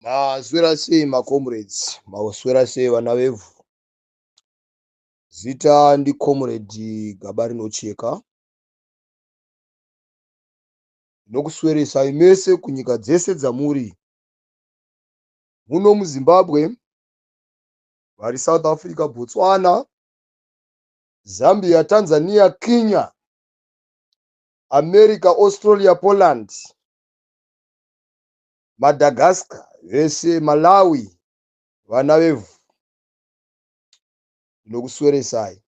Swera sei macomrades, maswera sei vana vevhu. Zita ndicomrade Gaba Rinocheka. Ndinokusweresai mese kunyika dzese dzamuri. Muno muZimbabwe, vari South Africa, Botswana, Zambia, Tanzania, Kenya, America, Australia, Poland, Madagascar, vese Malawi, vana vevhu. Ndinokusweresai.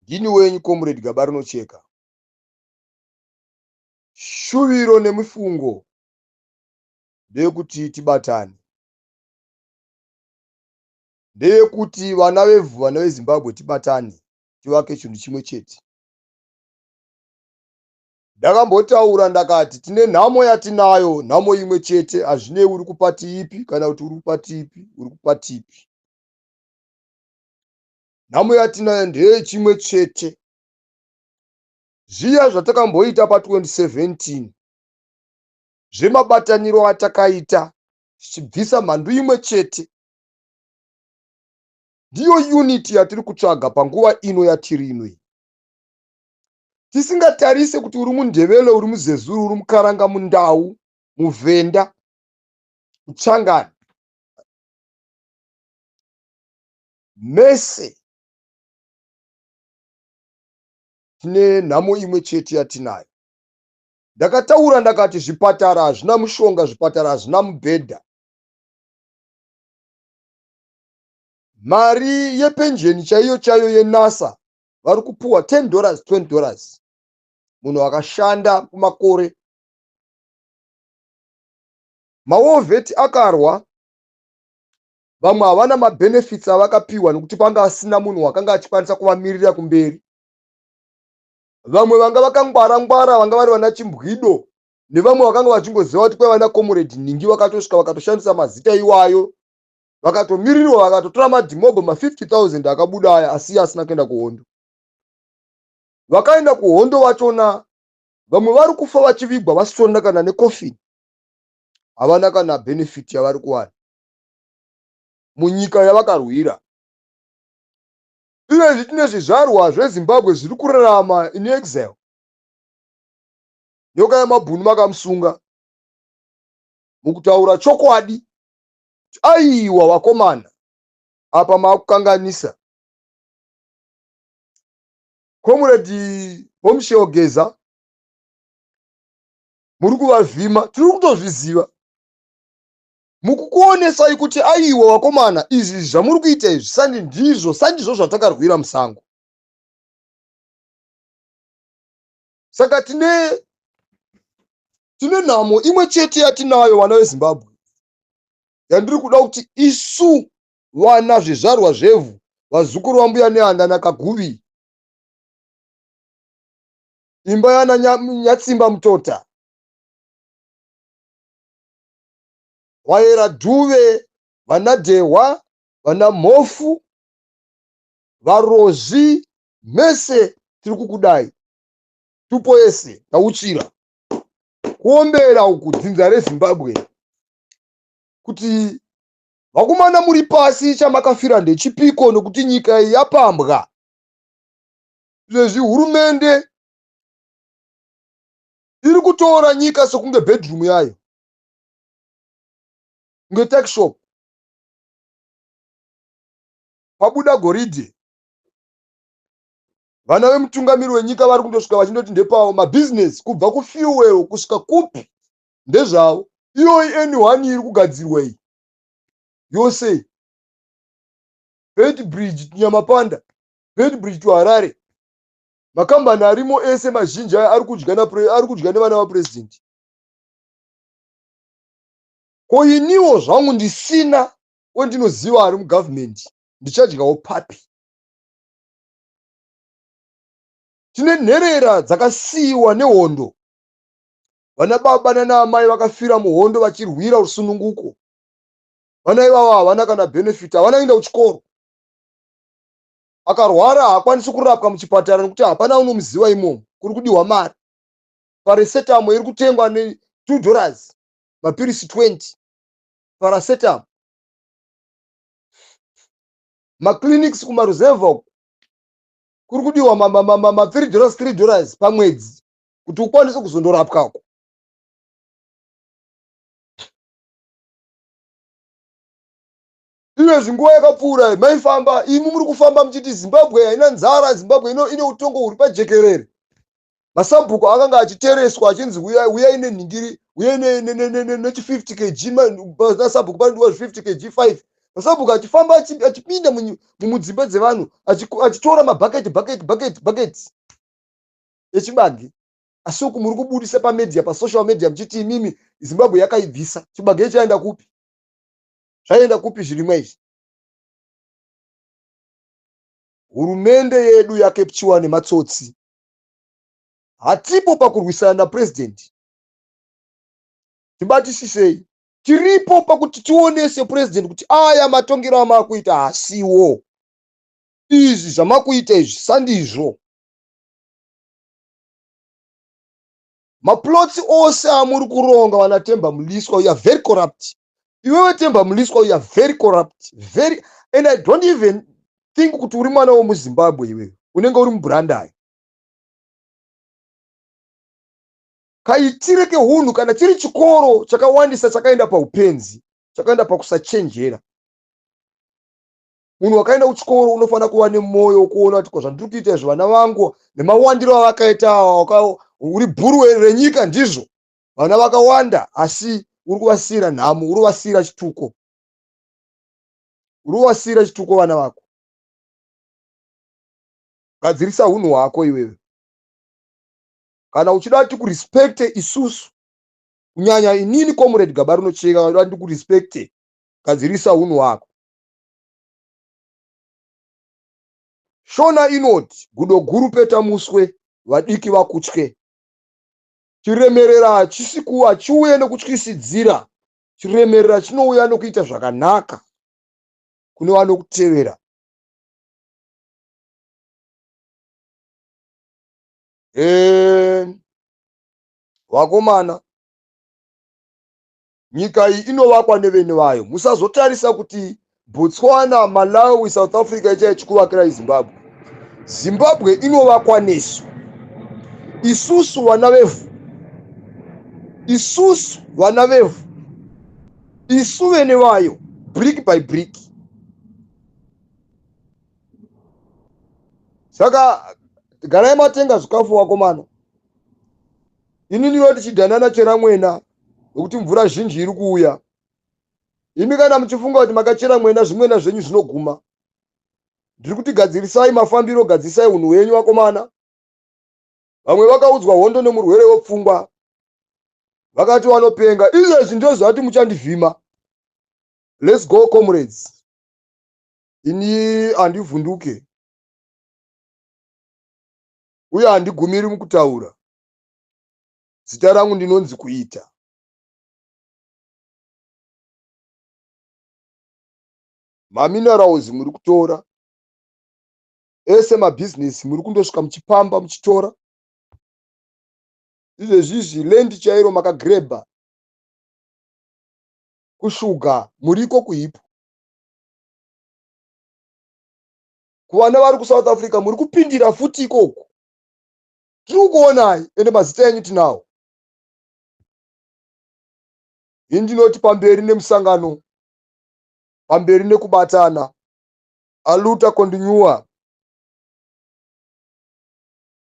Ndini wenyu comrade Gaba Rinocheka. Shuviro nemufungo ndeyekuti tibatane, ndeyekuti vana vevhu, vana veZimbabwe tibatane, tivake chinhu chimwe chete. Ndakambotaura ndakati tine nhamo yatinayo, nhamo imwe chete, hazvinei uri kupati ipi kana kuti uri kupati ipi, uri kupati ipi. Nhamo yatinayo ndeye chimwe chete. Zviya zvatakamboita pa2017 zvemabataniro atakaita tichibvisa mhandu imwe chete, ndiyo unity yatiri kutsvaga panguva ino yatiri inoi. Tisingatarise kuti uri muNdebele, uri muZezuru, uri muKaranga, muNdau, muVenda, muChangani, mese tine nhamo imwe chete yatinayo. Ndakataura ndakati zvipatara hazvina mushonga, zvipatara hazvina mubhedha. Mari yepenjeni chaiyo chaiyo yeNASA vari kupuwa $10, $20. Munhu akashanda kumakore. Mawovheti akarwa, vamwe havana mabenefits avakapiwa nekuti panga asina munhu wakanga achikwanisa kuvamirira kumberi. Vamwe vanga vakangwara-ngwara, vanga vari vana Chimbwido, nevamwe vakanga vachingoziva kuti kwai vana comrade Ningi vakatosvika vakatoshandisa mazita iwayo, vakatomirirwa, vakatotora madhimobho ma50,000 akabuda aya, asi asina kuenda kuhondo. Vakaenda kuhondo vachona, vamwe vari kufa vachivigwa vasitona kana nekofini. Havana kana benefit yavari kuwana munyika yavakarwira. Izvezvi tine zvizvarwa zveZimbabwe zviri kurarama in exile. Nyoka yamabhunu makamusunga. Mukutaura chokwadi, aiwa vakomana, apa makukanganisa. Comrade Bomusheo-Geza, muri kuvavhima, tiri kutozviziva. Mukukuonesai kuti aiwa vakomana, izvi zvamuri kuita izvi sandizvo zvatakarwira musango. Saka tine nhamo imwe chete yatinayo vana veZimbabwe, yandiri kuda kuti isu vana zvizvarwa zvevhu, vazukuru vambuya neHanda naKaguvi, imba yana Nyatsimba Mutota, Waera Dhuve, vana Dehwa, vana Mhofu, Varozvi, mese tiri kukudai. Tupo yese nauchira kuombera uku dzinza reZimbabwe kuti vakomana muri pasi, chamakafira ndechipiko, nokuti nyika iyi yapambwa. Izvezvi hurumende iri kutora nyika sokunge bedroom yayo, kunge takeshop. Pabuda goridhe, vana vemutungamiri wenyika vari kundosvika vachindoti ndepavo. Mabhizinesi kubva kufuel kusvika kupi ndezvavo. Iyoyi N1 iri kugadzirwa iyi yose, Beitbridge Nyamapanda, Beitbridge kuHarare, makambani arimo ese mazhinji aya ari kudya nevana vapurezidendi. Ko iniwo zvangu ndisina wendinoziva ari mugavhmendi, ndichadyawo papi? Tine nherera dzakasiyiwa nehondo. Vana baba nana amai vakafira muhondo vachirwira rusununguko. Vana ivava havana kana benefit, havana kuenda kuchikoro. Akarwara haakwanisi kurapwa muchipatara nekuti hapana unomuziva imomo, kuri kudiwa mari. Paracetamol iri kutengwa $2. mapirisi 20, paracetamol, maclinics kumaruzevha uko kuri kudiwa $3 $3 pamwedzi kuti ukwanise kuzondorapwako. Iyezvi nguva yakapfuura maifamba, imi muri kufamba muchiti Zimbabwe haina nzara, Zimbabwe ine utongo huri pajekerere. Masabhuku akanga achitereswa achinzi uyai nenhingiri, uyai nechi 50 kg, masabhuku panodiwa 50 kg 5. Masabhuku achifamba achipinda mudzimba dzevanhu achitora mabhaketi echibage. Asi uku muri kubudisa pamedia, pasocial media muchiti imimi Zimbabwe yakaibvisa. Chibage chaenda kupi? Zvaenda kupi zvirimwa izvi? Hurumende yedu yakepchiwa nematsotsi. Hatipo pakurwisana napresident. Tibatisisei. Tiripo pakuti tionese president kuti aya matongero amakuita hasiwo. Izvi zvamakuita izvi sandizvo. Maplotsi ose amuri kuronga wana Temba Mliswa, you are very corrupt. Iwewe Temba Mliswa, you are very corrupt. And I don't even think kuti uri mwana womuZimbabwe iwewe. Unenge uri muBurandai. Kaitire kehunhu kana chiri chikoro chakawandisa chakaenda paupenzi, chakaenda pakusachenjera. Munhu wakaenda kuchikoro unofana kuva nemwoyo kuona kuti zvandiri kuita izvi vana vangu nemawandiro avakaita awa, uri bhuru renyika ndizvo. Vana vakawanda asi uri kuvasiyira nhamo, uri kuvasiyira chituko. Uri kuvasiyira chituko vana vako. Gadzirisa hunhu hwako iwewe. Kana uchida tikurespecte isusu, kunyanya inini Comrade Gabari Nocheka, uchida tikurespecte, gadzirisa hunhu hwako. Shona inoti gudo guru peta muswe vadiki vakutye. Chiremerera chisikuwa chiuye nekutyisidzira. Chiremerera chinouya nokuita zvakanaka kune vanokutevera. Vakomana, nyika iyi inovakwa nevene vayo. Musazotarisa kuti Botswana, Malawi, South Africa ichikuvakira Zimbabwe. Zimbabwe inovakwa nesu. Isusu vana vevhu. Isusu vana vevhu. Isu vene vayo, brick by brick. Saka garai matenga zvikafu vakomana. Ini ndinoti chidhanana chera mwena nokuti mvura zhinji iri kuuya. Imi kana muchifunga kuti makachera mwena zvimwena zvenyu zvinoguma. Ndiri kuti gadzirisai mafambiro, gadzirisai hunhu hwenyu vakomana. Vamwe vakaudzwa hondo nemurwere wepfungwa. Vakati vanopenga, izvezvi ndizvo zvati muchandivhima. Let's go comrades. Ini handivhunduke. Uye handigumiri mukutaura. Zita rangu ndinonzi kuita. Maminerals muri kutora. Ese mabusiness muri kundosvika muchipamba muchitora. Izvezvi land chairo makagreba. Kushuga muriko kuipo. Kuvana vari kuSouth Africa muri kupindira futi ikoko. Tiri kuonai ende mazita enyu tinawo. Indinoti pamberi nemusangano, pamberi nekubatana, aluta kondinyua.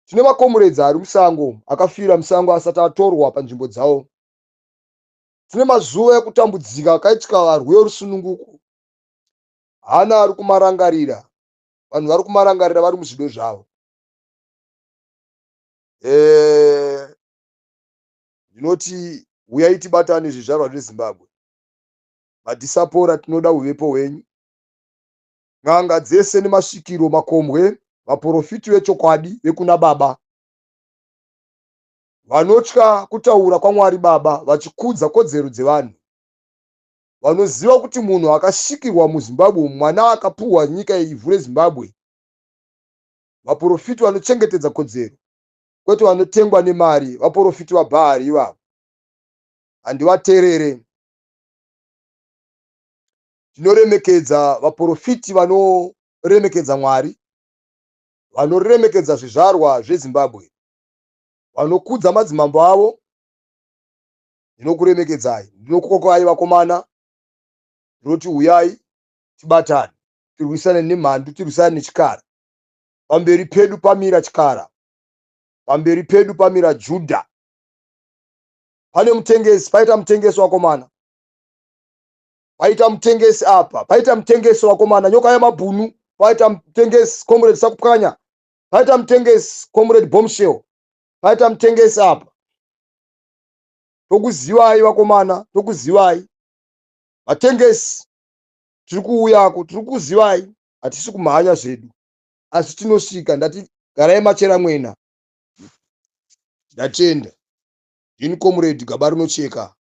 Tine makomrades ari musango, akafira musango asati atorwa panzvimbo dzawo. Tine mazuva ekutambudzika akaitika rwiyo rusununguko. Hana ari kumarangarira. Vanhu vari kumarangarira vari muzvido zvavo. Ndinoti uyai tibatane zvizvarwa zveZimbabwe. Madhisapora tinoda uvepo hwenyu. N'anga dzese nemasvikiro makombwe, vaprofiti vechokwadi vekuna baba. Vanotya kutaura kwaMwari Baba, vachikudza kodzero dzevanhu. Vanoziva kuti munhu akashikirwa muZimbabwe, mwana akapuhwa nyika ivhu reZimbabwe. Vaprofiti vanochengetedza kodzero, kwete vanotengwa nemari, vaprofiti vaBhaari ivavo. handivateerere. Tinoremekedza vaprofiti vanoremekedza Mwari, vanoremekedza zvizvarwa zveZimbabwe, vanokudza madzimambo avo. Ndinokuremekedzai, ndinokukokai vakomana, ndinoti uyai tibatane, tirwisane nemhandu, tirwisane nechikara. Pamberi pedu pamira chikara, pamberi pedu pamira Judha. Pane mutengesi, paita mutengesi wakomana, paita mutengesi apa, paita mutengesi wakomana, nyoka yamabhunu, paita mutengesi comrade Sakupkanya, paita mutengesi comrade Bombshell, paita mutengesi apa. Tokuzivai vakomana, tokuzivai vatengesi, tiri kuuyako, tiri kuzivai. Hatisi kumhanya zvedu, asi tinosvika. Ndati garai machera mwena, ndatenda. Ini comrade Gaba Rinocheka.